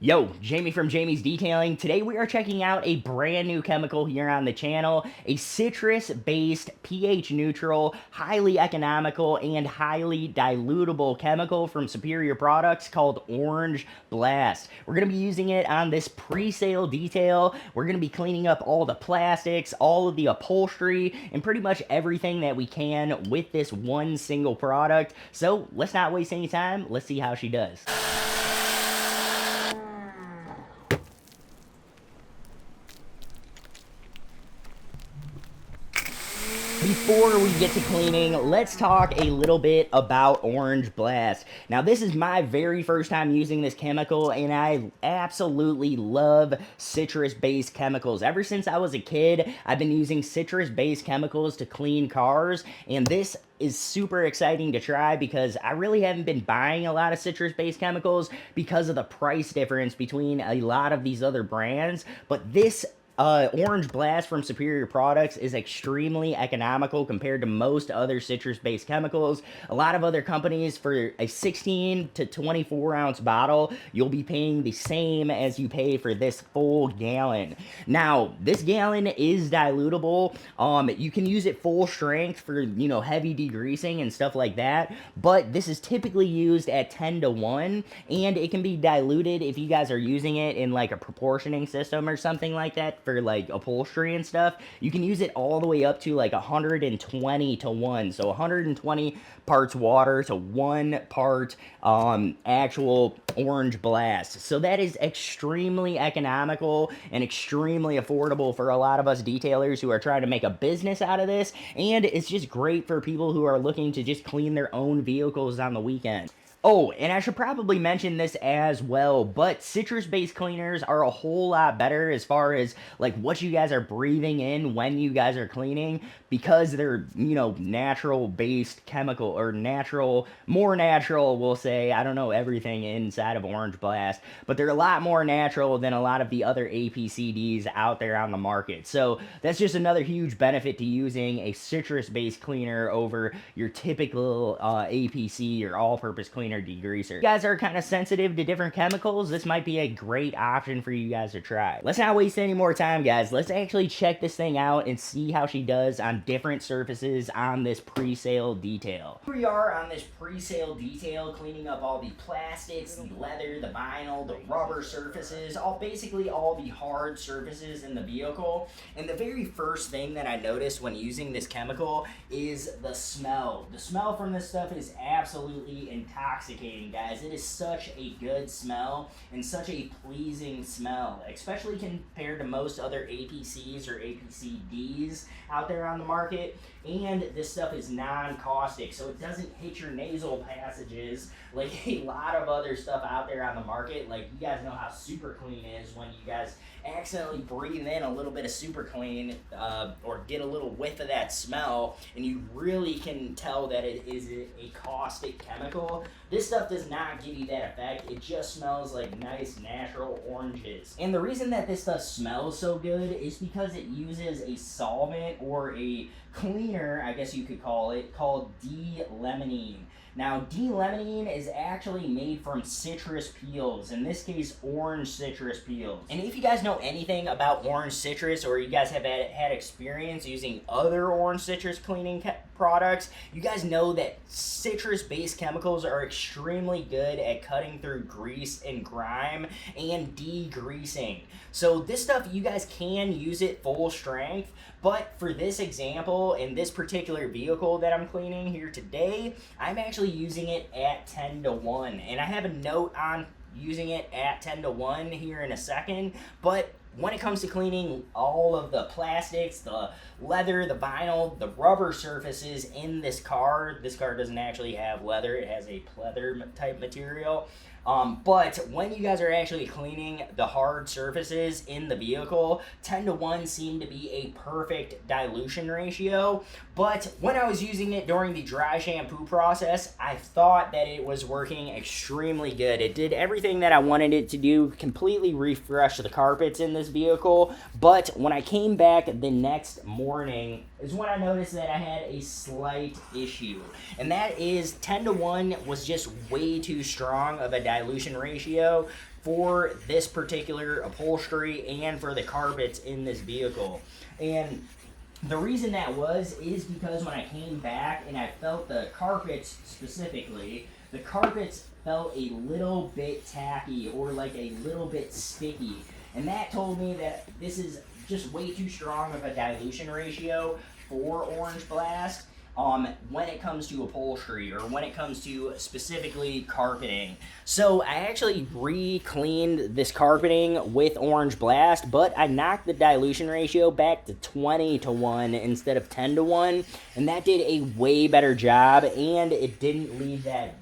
Yo, Jamie from Jamie's Detailing. Today we are checking out a brand new chemical here on the channel, a citrus-based, pH-neutral, highly economical, and highly dilutable chemical from Superior Products called Orange Blast. We're going to be using it on this pre-sale detail. We're going to be cleaning up all the plastics, all of the upholstery, and pretty much everything that we can with this one single product. So let's not waste any time. Let's see how she does. Before we get to cleaning, let's talk a little bit about Orange Blast. Now, this is my very first time using this chemical, and I absolutely love citrus-based chemicals. Ever since I was a kid, I've been using citrus-based chemicals to clean cars, and this is super exciting to try because I really haven't been buying a lot of citrus-based chemicals because of the price difference between a lot of these other brands, but this Orange Blast from Superior Products is extremely economical compared to most other citrus-based chemicals. A lot of other companies, for a 16 to 24 ounce bottle, you'll be paying the same as you pay for this full gallon. Now, this gallon is dilutable. You can use it full strength for, heavy degreasing and stuff like that, but this is typically used at 10 to 1, and it can be diluted if you guys are using it in like a proportioning system or something like that for like upholstery and stuff. You can use it all the way up to like 120 to 1. So 120 parts water to 1 part actual Orange Blast. So that is extremely economical and extremely affordable for a lot of us detailers who are trying to make a business out of this. And it's just great for people who are looking to just clean their own vehicles on the weekend. Oh, and I should probably mention this as well, but citrus-based cleaners are a whole lot better as far as like what you guys are breathing in when you guys are cleaning, because they're, natural-based chemical, or more natural, we'll say. I don't know everything inside of Orange Blast, but they're a lot more natural than a lot of the other APCDs out there on the market. So that's just another huge benefit to using a citrus-based cleaner over your typical APC or all-purpose cleaner degreaser. If you guys are kind of sensitive to different chemicals, this might be a great option for you guys to try. Let's not waste any more time, guys. Let's actually check this thing out and see how she does on different surfaces on this pre-sale detail. Here we are on this pre-sale detail, cleaning up all the plastics, the leather, the vinyl, the rubber surfaces, basically all the hard surfaces in the vehicle. And the very first thing that I noticed when using this chemical is the smell. The smell from this stuff is absolutely intoxicating, guys. It is such a good smell and such a pleasing smell, especially compared to most other APCs or APCDs out there on the market. And this stuff is non-caustic, so it doesn't hit your nasal passages like a lot of other stuff out there on the market. Like, you guys know how Super Clean is when you guys accidentally breathe in a little bit of Super Clean or get a little whiff of that smell, and you really can tell that it is a caustic chemical. This stuff does not give you that effect. It just smells like nice natural oranges. And the reason that this stuff smells so good is because it uses a solvent, or a cleaner, I guess you could call it, called D-limonene. Now, D-limonene is actually made from citrus peels, in this case, orange citrus peels. And if you guys know anything about orange citrus, or you guys have had experience using other orange citrus cleaning products, you guys know that citrus-based chemicals are extremely good at cutting through grease and grime and degreasing. So this stuff, you guys can use it full strength, but for this example, in this particular vehicle that I'm cleaning here today, I'm actually using it at 10 to 1. And I have a note on using it at 10 to 1 here in a second, but when it comes to cleaning all of the plastics, the leather, the vinyl, the rubber surfaces in this car doesn't actually have leather, it has a pleather type material. But when you guys are actually cleaning the hard surfaces in the vehicle, 10 to 1 seemed to be a perfect dilution ratio. But when I was using it during the dry shampoo process, I thought that it was working extremely good. It did everything that I wanted it to do, completely refresh the carpets in this vehicle. But when I came back the next morning is when I noticed that I had a slight issue. And that is 10 to 1 was just way too strong of a dilution ratio for this particular upholstery and for the carpets in this vehicle. And the reason that is because when I came back and I felt the carpets specifically, the carpets felt a little bit tacky or like a little bit sticky. And that told me that this is just way too strong of a dilution ratio for Orange Blast. When it comes to upholstery or when it comes to specifically carpeting. So I actually re-cleaned this carpeting with Orange Blast, but I knocked the dilution ratio back to 20-1 instead of 10-1, and that did a way better job, and it didn't leave that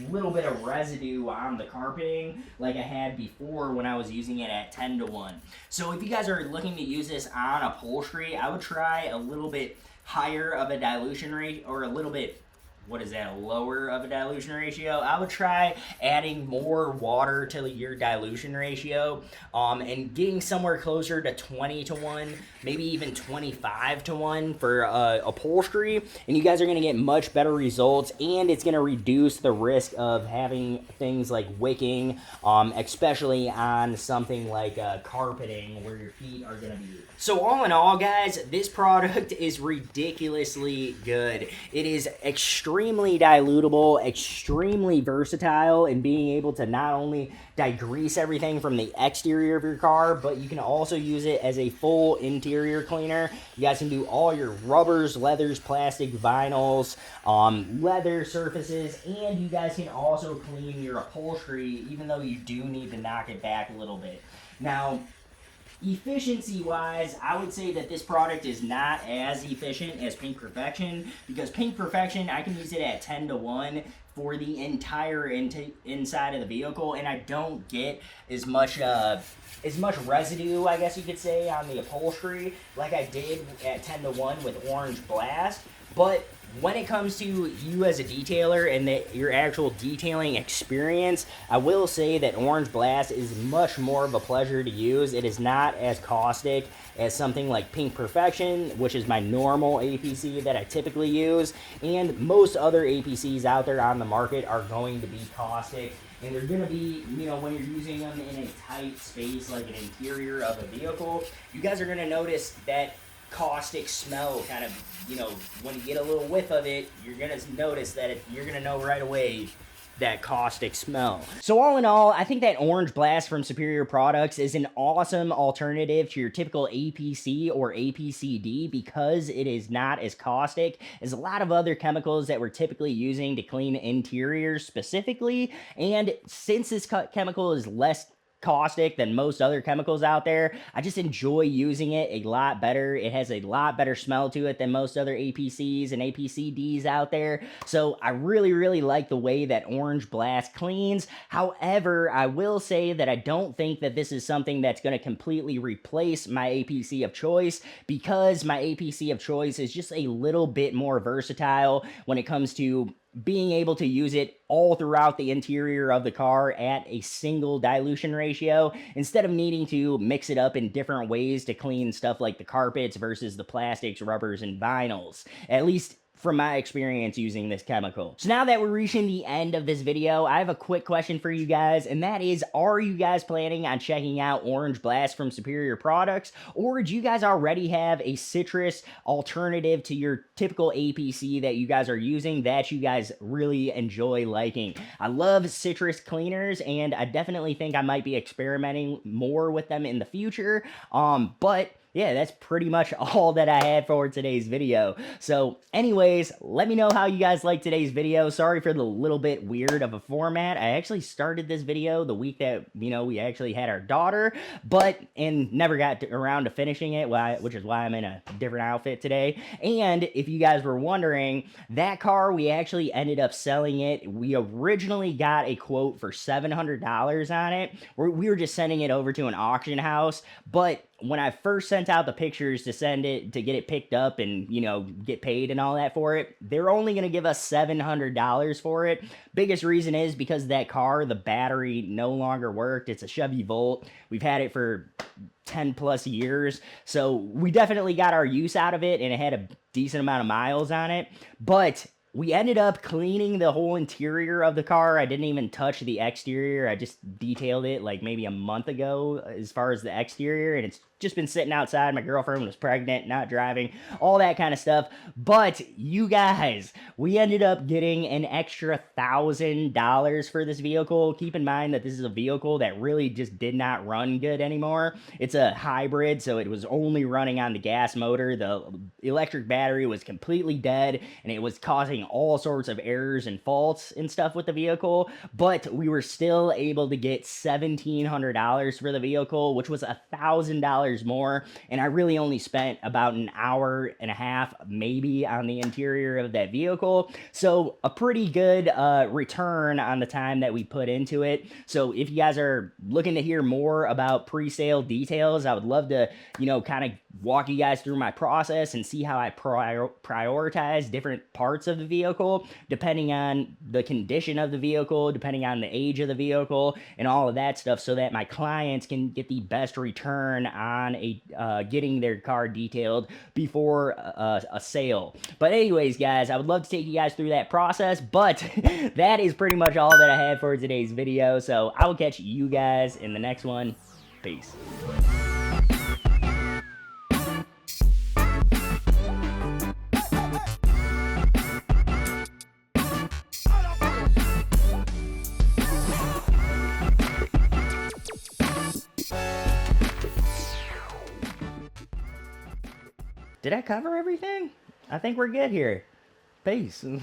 little bit of residue on the carpeting like I had before when I was using it at 10-1. So if you guys are looking to use this on upholstery, I would try a little bit higher of a dilution rate, or a little bit, lower of a dilution ratio. I would try adding more water to your dilution ratio, and getting somewhere closer to 20-1, maybe even 25-1 for upholstery, and you guys are going to get much better results, and it's going to reduce the risk of having things like wicking, especially on something like carpeting where your feet are going to be. So all in all, guys, this product is ridiculously good. It is extremely dilutable, extremely versatile in being able to not only degrease everything from the exterior of your car, but you can also use it as a full interior cleaner. You guys can do all your rubbers, leathers, plastic, vinyls, leather surfaces, and you guys can also clean your upholstery, even though you do need to knock it back a little bit. Now, efficiency-wise, I would say that this product is not as efficient as Pink Perfection, because Pink Perfection, I can use it at 10-1 for the entire inside of the vehicle, and I don't get as much residue, I guess you could say, on the upholstery like I did at 10-1 with Orange Blast. But when it comes to you as a detailer and your actual detailing experience, I will say that Orange Blast is much more of a pleasure to use. It is not as caustic as something like Pink Perfection, which is my normal APC that I typically use, and most other APCs out there on the market are going to be caustic, and they're going to be, when you're using them in a tight space like an interior of a vehicle, you guys are going to notice that caustic smell kind of, when you get a little whiff of it, you're going to notice that you're going to know right away that caustic smell. So all in all, I think that Orange Blast from Superior Products is an awesome alternative to your typical APC or APCD because it is not as caustic as a lot of other chemicals that we're typically using to clean interiors specifically. And since this chemical is less caustic than most other chemicals out there, I just enjoy using it a lot better. It has a lot better smell to it than most other APCs and APCDs out there. So I really, really like the way that Orange Blast cleans. However, I will say that I don't think that this is something that's going to completely replace my APC of choice, because my APC of choice is just a little bit more versatile when it comes to being able to use it all throughout the interior of the car at a single dilution ratio, instead of needing to mix it up in different ways to clean stuff like the carpets versus the plastics, rubbers, and vinyls. At least from my experience using this chemical. So now that we're reaching the end of this video, I have a quick question for you guys, and that is, are you guys planning on checking out Orange Blast from Superior Products, or do you guys already have a citrus alternative to your typical APC that you guys are using that you guys really enjoy liking? I love citrus cleaners, and I definitely think I might be experimenting more with them in the future, but yeah, that's pretty much all that I had for today's video. So anyways, let me know how you guys like today's video. Sorry for the little bit weird of a format. I actually started this video the week that, we actually had our daughter, and never got around to finishing it, which is why I'm in a different outfit today. And if you guys were wondering, that car, we actually ended up selling it. We originally got a quote for $700 on it. We were just sending it over to an auction house, but when I first sent out the pictures to send it, to get it picked up and, get paid and all that for it, they're only going to give us $700 for it. Biggest reason is because that car, the battery no longer worked. It's a Chevy Volt. We've had it for 10 plus years. So we definitely got our use out of it, and it had a decent amount of miles on it. But We ended up cleaning the whole interior of the car. I didn't even touch the exterior. I just detailed it like maybe a month ago as far as the exterior, and it's just been sitting outside. My girlfriend was pregnant, not driving, all that kind of stuff. But you guys, we ended up getting an extra $1,000 for this vehicle. Keep in mind that this is a vehicle that really just did not run good anymore. It's a hybrid, so it was only running on the gas motor. The electric battery was completely dead, and it was causing all sorts of errors and faults and stuff with the vehicle. But we were still able to get $1,700 for the vehicle, which was $1,000 more. And I really only spent about an hour and a half, maybe, on the interior of that vehicle. So a pretty good return on the time that we put into it. So if you guys are looking to hear more about pre-sale details, I would love to, kind of walk you guys through my process and see how I prioritize different parts of the vehicle depending on the condition of the vehicle, depending on the age of the vehicle, and all of that stuff, so that my clients can get the best return on getting their car detailed before a sale. But anyways, guys, I would love to take you guys through that process, but that is pretty much all that I had for today's video. So I will catch you guys in the next one. Peace. Did I cover everything? I think we're good here. Peace.